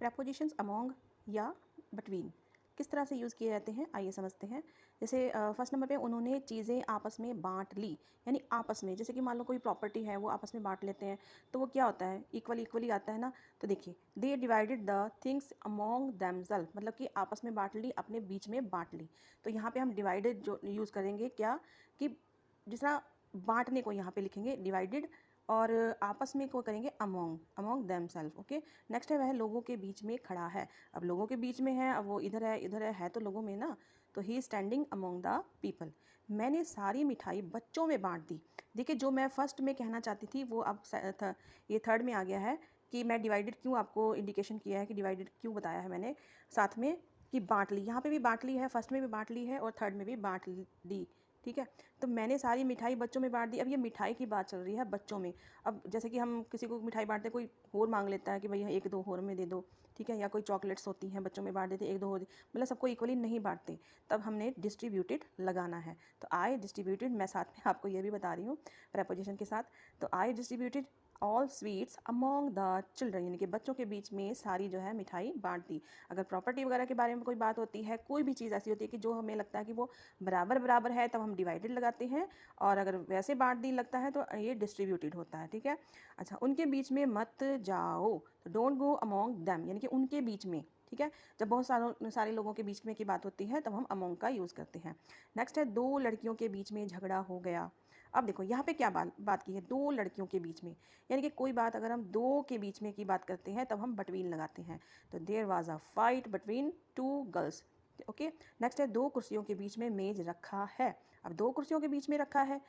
Prepositions among या between किस तरह से यूज़ किए जाते हैं, आइए समझते हैं। जैसे फर्स्ट नंबर पे उन्होंने चीज़ें आपस में बांट ली, यानी आपस में, जैसे कि मान लो कोई प्रॉपर्टी है वो आपस में बांट लेते हैं, तो वो क्या होता है, इक्वल इक्वली आता है ना। तो देखिए, they divided the things among themself, मतलब कि आपस में बांट ली, अपने बीच में बांट ली। तो यहाँ पे हम डिवाइडेड जो यूज़ करेंगे क्या, कि जिस तरह बांटने को यहाँ पे लिखेंगे डिवाइडेड, और आपस में को करेंगे among, among them self. Okay, next है वह लोगों के बीच में खड़ा है। अब लोगों के बीच में है, अब वो इधर है तो लोगों में ना, तो ही स्टैंडिंग अमोंग द पीपल। मैंने सारी मिठाई बच्चों में बांट दी। देखिए, जो मैं फर्स्ट में कहना चाहती थी वो अब ये थर्ड में आ गया है, कि मैं डिवाइडेड क्यों आपको इंडिकेशन किया है, कि डिवाइडेड क्यों बताया है मैंने साथ में, कि बांट ली। यहाँ पे भी बांट ली है, फर्स्ट में भी बांट ली है और थर्ड में भी बांट दी। ठीक है, तो मैंने सारी मिठाई बच्चों में बांट दी। अब ये मिठाई की बात चल रही है बच्चों में। अब जैसे कि हम किसी को मिठाई बांटते, कोई और मांग लेता है कि भैया एक दो और में दे दो, ठीक है, या कोई चॉकलेट्स होती हैं बच्चों में बांट देते, एक दो और, मतलब सबको इक्वली नहीं बांटते, तब हमने डिस्ट्रीब्यूटेड लगाना है। तो आई डिस्ट्रीब्यूटेड, मैं साथ में आपको ये भी बता रही हूँ प्रेपोजिशन के साथ। तो I distributed all sweets among the children, यानी कि बच्चों के बीच में सारी जो है मिठाई बांट दी। अगर प्रॉपर्टी वगैरह के बारे में कोई बात होती है, कोई भी चीज़ ऐसी होती है कि जो हमें लगता है कि वो बराबर बराबर है, तब हम डिवाइडेड लगाते हैं, और अगर वैसे बांट दी लगता है तो ये डिस्ट्रीब्यूटेड होता है। ठीक है, अच्छा, उनके बीच में मत जाओ, तो डोंट गो अमोंग देम, यानी कि उनके बीच में। ठीक है, जब बहुत सारे लोगों के बीच में की बात होती है तब हम अमोंग का यूज़ करते हैं। नेक्स्ट है, दो लड़कियों के बीच में झगड़ा हो गया। अब देखो यहाँ पे क्या बात की है, दो लड़कियों के बीच में, यानी कि कोई बात अगर हम दो के बीच में की बात करते हैं तब हम बटवीन लगाते हैं। तो there was a fight between two girls. Okay, next है, दो कुर्सियों के बीच में मेज रखा है। अब दो कुर्सियों के बीच में रखा है,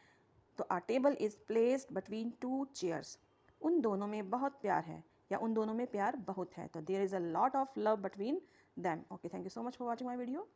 तो a table is placed between two chairs. उन दोनों में बहुत प्यार है, या उन दोनों में प्यार बहुत है। तो there is a lot of love between them. Okay, thank you so much for watching my video.